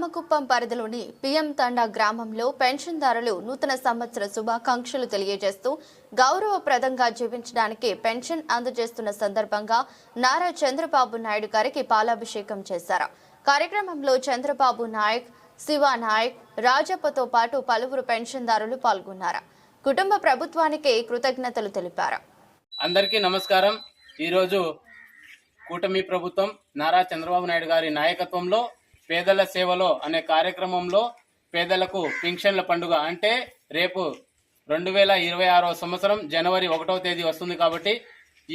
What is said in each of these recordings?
రామకుప్పం పరిధిలోని పిఎం తండా గ్రామంలో పెన్షన్దారులు నూతన సంవత్సర శుభాకాంక్షలు తెలియజేస్తూ గౌరవప్రదంగా జీవించడానికి పెన్షన్ అందజేస్తున్న సందర్భంగా నారా చంద్రబాబు నాయుడు గారికి పాలాభిషేకం చేశారు. కార్యక్రమంలో చంద్రబాబు నాయక్, శివ నాయక్, రాజప్పతో పాటు పలువురు పెన్షన్దారులు పాల్గొన్నారు. కుటుంబ ప్రభుత్వానికి కృతజ్ఞతలు తెలిపారు. అందరికీ నమస్కారం. ఈరోజు కూటమి ప్రభుత్వం నారా చంద్రబాబు నాయుడు గారి నాయకత్వంలో పేదల సేవలో అనే కార్యక్రమంలో పేదలకు పింఛన్ల పండుగ అంటే రేపు 2026వ సంవత్సరం జనవరి 1వ తేదీ వస్తుంది. కాబట్టి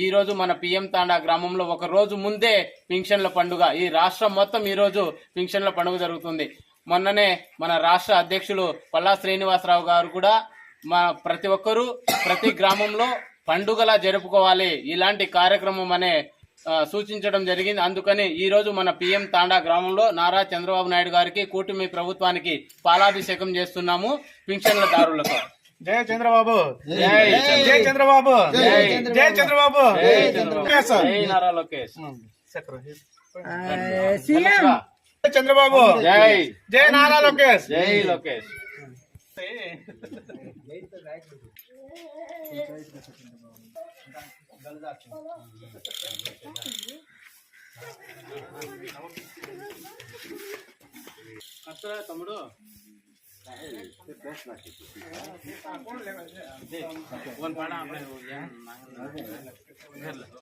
ఈ రోజు మన పిఎం తాండా గ్రామంలో ఒక రోజు ముందే పింఛన్ల పండుగ, ఈ రాష్ట్రం మొత్తం ఈ రోజు పింఛన్ల పండుగ జరుగుతుంది. మొన్ననే మన రాష్ట్ర అధ్యక్షులు పల్లా శ్రీనివాసరావు గారు కూడా ప్రతి ఒక్కరూ ప్రతి గ్రామంలో పండుగలా జరుపుకోవాలి ఇలాంటి కార్యక్రమం అనే సూచించడం జరిగింది. అందుకని ఈ రోజు మన పిఎం తాండా గ్రామంలో నారా చంద్రబాబు నాయుడు గారికి కూటమి ప్రభుత్వానికి పాలాభిషేకం చేస్తున్నాము. పింఛన్ల దారులకు జై చంద్రబాబు, జై చంద్రబాబు, జై చంద్రబాబు, జై నారా లోకేష్, జై చంద్రబాబు, జై జై నారా లోకేష్, జై లోకేష్. తమ్ముడు